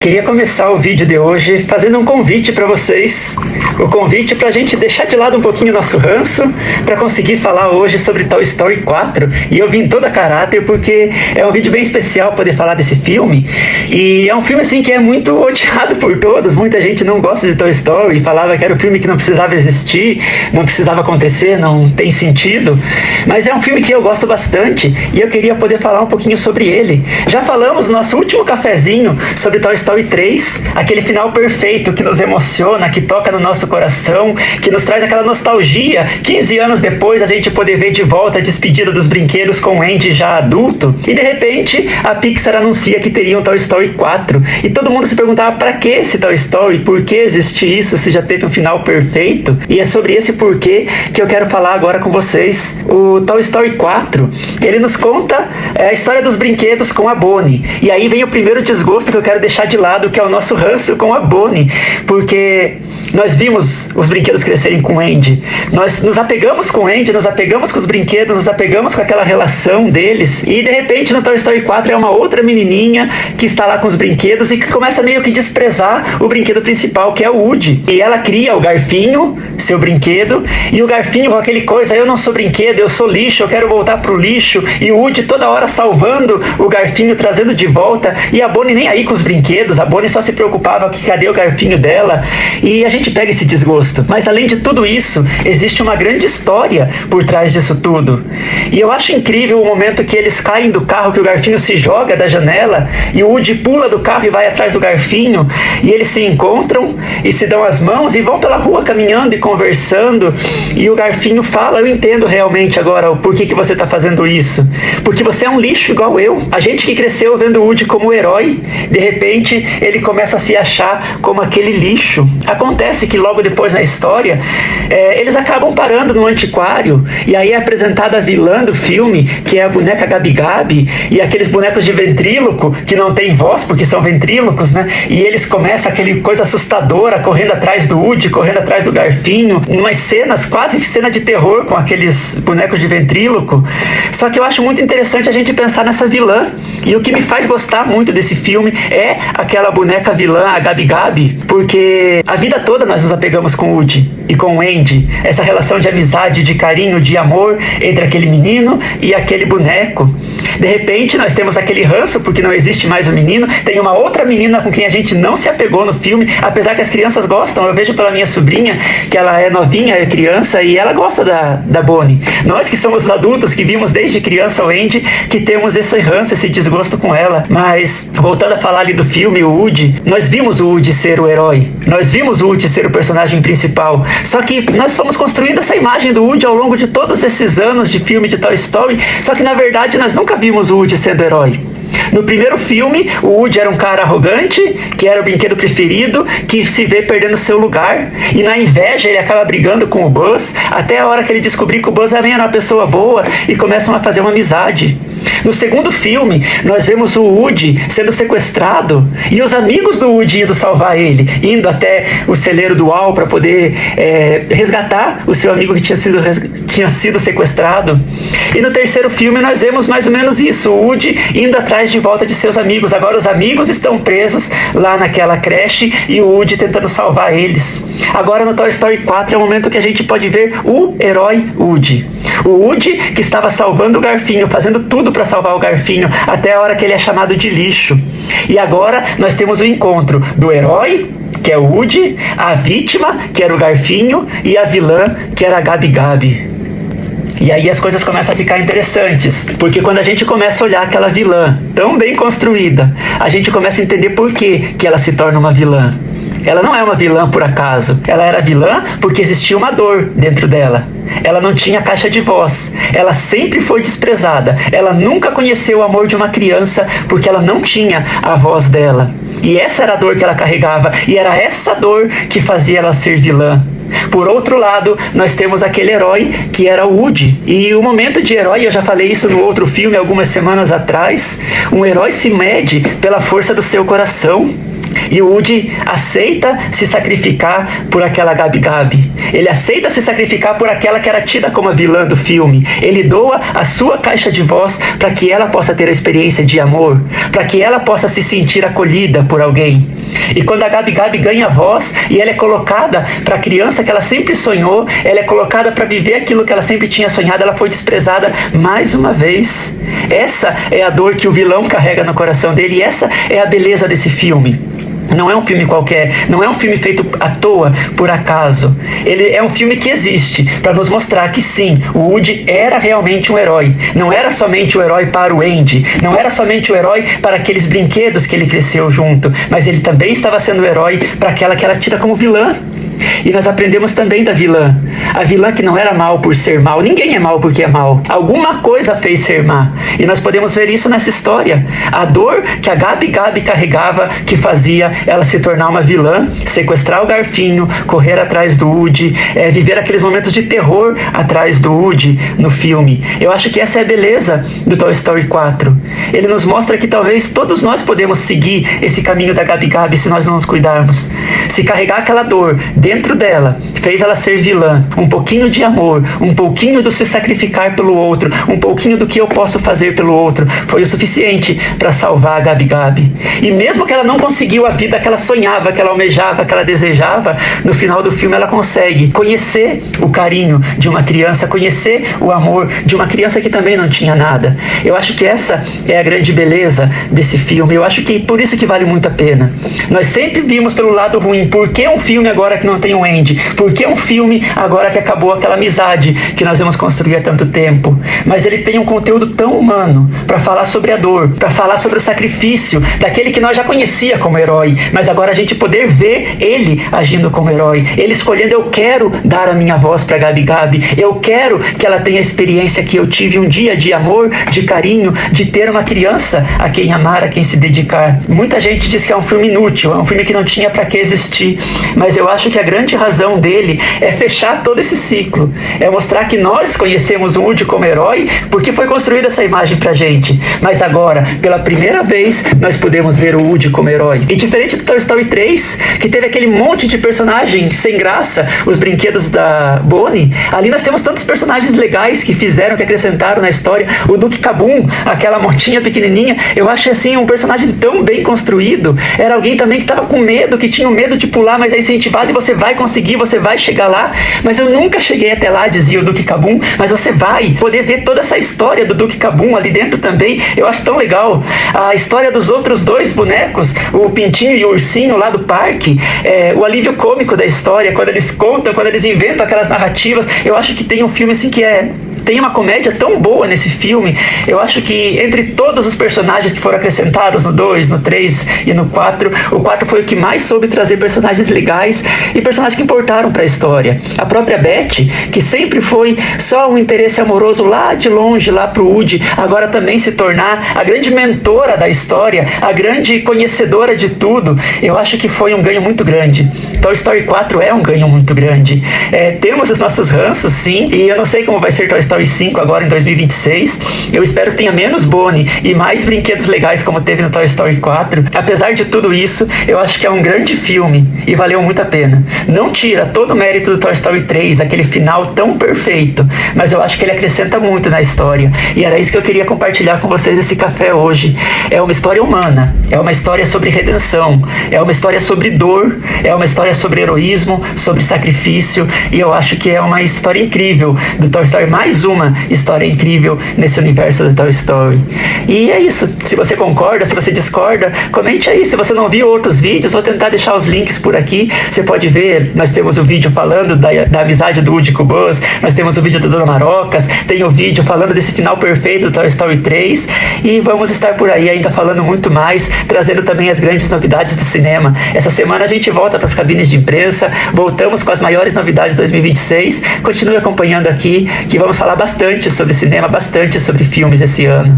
Queria começar o vídeo de hoje fazendo um convite para vocês. O convite para a gente deixar de lado um pouquinho o nosso ranço, para conseguir falar hoje sobre Toy Story 4. E eu vim toda a caráter porque é um vídeo bem especial poder falar desse filme. E é um filme assim que é muito odiado por todos. Muita gente não gosta de Toy Story, falava que era um filme que não precisava existir, não precisava acontecer, não tem sentido. Mas é um filme que eu gosto bastante e eu queria poder falar um pouquinho sobre ele. Já falamos no nosso último cafezinho sobre Toy Story 3, aquele final perfeito que nos emociona, que toca no nosso coração, que nos traz aquela nostalgia. 15 anos depois a gente poder ver de volta a despedida dos brinquedos com o Andy já adulto. E de repente a Pixar anuncia que teria um Toy Story 4 e todo mundo se perguntava para que esse Toy Story, por que existe isso se já teve um final perfeito. E é sobre esse porquê que eu quero falar agora com vocês. O Toy Story 4, ele nos conta a história dos brinquedos com a Bonnie. E aí vem o primeiro desgosto que eu quero deixar de lado, que é o nosso ranço com a Bonnie, porque nós vimos os brinquedos crescerem com o Andy, nós nos apegamos com o Andy, nos apegamos com os brinquedos, nos apegamos com aquela relação deles, e de repente no Toy Story 4 é uma outra menininha que está lá com os brinquedos e que começa meio que desprezar o brinquedo principal, que é o Woody, e ela cria o Garfinho, seu brinquedo, e o Garfinho com aquele coisa, eu não sou brinquedo, eu sou lixo, eu quero voltar pro lixo, e o Woody toda hora salvando o Garfinho, trazendo de volta, e a Bonnie nem aí com os brinquedos, a Bonnie só se preocupava que cadê o Garfinho dela, e a gente pega esse desgosto. Mas além de tudo isso, existe uma grande história por trás disso tudo. E eu acho incrível o momento que eles caem do carro, que o Garfinho se joga da janela, e o Woody pula do carro e vai atrás do Garfinho, e eles se encontram, e se dão as mãos, e vão pela rua caminhando e conversando, e o Garfinho fala, eu entendo realmente agora o porquê que você está fazendo isso, porque você é um lixo igual eu. A gente que cresceu vendo o Woody como herói, de repente ele começa a se achar como aquele lixo. Acontece que logo depois na história, eles acabam parando no antiquário, e aí é apresentada a vilã do filme, que é a boneca Gabi Gabi, e aqueles bonecos de ventríloco, que não tem voz, porque são ventrílocos, né? E eles começam aquele coisa assustadora, correndo atrás do Woody, correndo atrás do Garfinho, umas cenas, quase cena de terror com aqueles bonecos de ventríloco. Só que eu acho muito interessante a gente pensar nessa vilã, e o que me faz gostar muito desse filme é aquela boneca vilã, a Gabi Gabi, porque a vida toda nós nos apegamos com o Woody e com o Andy, essa relação de amizade, de carinho, de amor entre aquele menino e aquele boneco. De repente nós temos aquele ranço porque não existe mais o menino, tem uma outra menina com quem a gente não se apegou no filme, apesar que as crianças gostam. Eu vejo pela minha sobrinha que ela é novinha, é criança, e ela gosta da Bonnie. Nós que somos adultos, que vimos desde criança o Andy, que temos esse ranço, esse desgosto com ela. Mas voltando a falar ali do filme, o Woody, nós vimos o Woody ser o herói, nós vimos o Woody ser o personagem principal, só que nós fomos construindo essa imagem do Woody ao longo de todos esses anos de filme de Toy Story, só que na verdade nós nunca vimos o Woody sendo herói. No primeiro filme, o Woody era um cara arrogante, que era o brinquedo preferido, que se vê perdendo seu lugar, e na inveja ele acaba brigando com o Buzz, até a hora que ele descobrir que o Buzz também era uma pessoa boa, e começam a fazer uma amizade. No segundo filme, nós vemos o Woody sendo sequestrado, e os amigos do Woody indo salvar ele, indo até o celeiro do Al para poder resgatar o seu amigo que tinha sido sequestrado. E no terceiro filme nós vemos mais ou menos isso, o Woody indo atrás de volta de seus amigos. Agora os amigos estão presos lá naquela creche e o Woody tentando salvar eles. Agora no Toy Story 4 é o momento que a gente pode ver o herói Woody. O Woody que estava salvando o Garfinho, fazendo tudo para salvar o Garfinho, até a hora que ele é chamado de lixo. E agora nós temos o encontro do herói, que é o Woody, a vítima, que era o Garfinho, e a vilã, que era a Gabi Gabi. E aí as coisas começam a ficar interessantes, porque quando a gente começa a olhar aquela vilã tão bem construída, a gente começa a entender por que ela se torna uma vilã. Ela não é uma vilã por acaso, ela era vilã porque existia uma dor dentro dela. Ela não tinha caixa de voz, ela sempre foi desprezada, ela nunca conheceu o amor de uma criança porque ela não tinha a voz dela. E essa era a dor que ela carregava, e era essa dor que fazia ela ser vilã. Por outro lado, nós temos aquele herói que era o Woody. E o momento de herói, eu já falei isso no outro filme algumas semanas atrás, um herói se mede pela força do seu coração. E o Woody aceita se sacrificar por aquela Gabi Gabi. Ele aceita se sacrificar por aquela que era tida como a vilã do filme. Ele doa a sua caixa de voz para que ela possa ter a experiência de amor, para que ela possa se sentir acolhida por alguém. E quando a Gabi Gabi ganha voz e ela é colocada para a criança que ela sempre sonhou, ela é colocada para viver aquilo que ela sempre tinha sonhado, ela foi desprezada mais uma vez. Essa é a dor que o vilão carrega no coração dele, e essa é a beleza desse filme. Não é um filme qualquer, não é um filme feito à toa, por acaso. Ele é um filme que existe para nos mostrar que sim, o Woody era realmente um herói. Não era somente o herói para o Andy, não era somente o herói para aqueles brinquedos que ele cresceu junto, mas ele também estava sendo o herói para aquela que era tida como vilã. E nós aprendemos também da vilã. A vilã que não era mal por ser mal. Ninguém é mal porque é mal. Alguma coisa fez ser má. E nós podemos ver isso nessa história. A dor que a Gabi Gabi carregava, que fazia ela se tornar uma vilã, sequestrar o garfinho, correr atrás do Woody, viver aqueles momentos de terror atrás do Woody no filme. Eu acho que essa é a beleza do Toy Story 4. Ele nos mostra que talvez todos nós podemos seguir esse caminho da Gabi Gabi se nós não nos cuidarmos. Se carregar aquela dor dentro dela fez ela ser vilã, um pouquinho de amor, um pouquinho do se sacrificar pelo outro, um pouquinho do que eu posso fazer pelo outro, foi o suficiente para salvar a Gabi Gabi. E mesmo que ela não conseguiu a vida que ela sonhava, que ela almejava, que ela desejava, no final do filme ela consegue conhecer o carinho de uma criança, conhecer o amor de uma criança que também não tinha nada. Eu acho que essa é a grande beleza desse filme. Eu acho que por isso que vale muito a pena. Nós sempre vimos pelo lado ruim. Por que um filme agora que não tem um Andy? Por que um filme agora que acabou aquela amizade que nós vamos construir há tanto tempo? Mas ele tem um conteúdo tão humano para falar sobre a dor, para falar sobre o sacrifício daquele que nós já conhecia como herói, mas agora a gente poder ver ele agindo como herói, ele escolhendo: eu quero dar a minha voz para Gabi Gabi, eu quero que ela tenha a experiência que eu tive um dia de amor, de carinho, de ter uma criança a quem amar, a quem se dedicar. Muita gente diz que é um filme inútil, é um filme que não tinha para que existir, mas eu acho que a grande razão dele é fechar todo esse ciclo, é mostrar que nós conhecemos o Woody como herói porque foi construída essa imagem pra gente, mas agora, pela primeira vez, nós podemos ver o Woody como herói. E diferente do Toy Story 3, que teve aquele monte de personagem sem graça, os brinquedos da Bonnie, ali nós temos tantos personagens legais que fizeram, que acrescentaram na história. O Duke Kabum, aquela motinha pequenininha, eu acho assim um personagem tão bem construído. Era alguém também que estava com medo, que tinha medo de pular, mas é incentivado e você vai conseguir, você vai chegar lá. Mas eu nunca cheguei até lá, dizia o Duke Kabum, mas você vai poder ver toda essa história do Duke Kabum ali dentro também. Eu acho tão legal a história dos outros dois bonecos, o Pintinho e o Ursinho lá do parque, o alívio cômico da história, quando eles contam, quando eles inventam aquelas narrativas. Eu acho que tem um filme assim que tem uma comédia tão boa nesse filme. Eu acho que entre todos os personagens que foram acrescentados no 2, no 3 e no 4, o 4 foi o que mais soube trazer personagens legais e personagens que importaram para a história. A própria Beth, que sempre foi só um interesse amoroso lá de longe, lá pro Woody, agora também se tornar a grande mentora da história, a grande conhecedora de tudo. Eu acho que foi um ganho muito grande. Toy Story 4 é um ganho muito grande. Temos os nossos ranços, sim, e eu não sei como vai ser Toy Story 5 agora em 2026. Eu espero que tenha menos Bonnie e mais brinquedos legais como teve no Toy Story 4. Apesar de tudo isso, eu acho que é um grande filme e valeu muito a pena. Não tira todo o mérito do Toy Story 3, aquele final tão perfeito, mas eu acho que ele acrescenta muito na história. E era isso que eu queria compartilhar com vocês nesse café hoje. É uma história humana, é uma história sobre redenção, é uma história sobre dor, é uma história sobre heroísmo, sobre sacrifício, e eu acho que é uma história incrível do Toy Story, mais uma história incrível nesse universo do Toy Story. E é isso. Se você concorda, se você discorda, comente aí. Se você não viu outros vídeos, vou tentar deixar os links por aqui. Você pode ver, nós temos o vídeo falando da amizade do Woody com o Buzz, nós temos o vídeo do Dona Marocas, tem o vídeo falando desse final perfeito do Toy Story 3, e vamos estar por aí ainda falando muito mais, trazendo também as grandes novidades do cinema. Essa semana a gente volta para as cabines de imprensa, voltamos com as maiores novidades de 2026. Continue acompanhando aqui, que vamos falar bastante sobre cinema, bastante sobre filmes esse ano.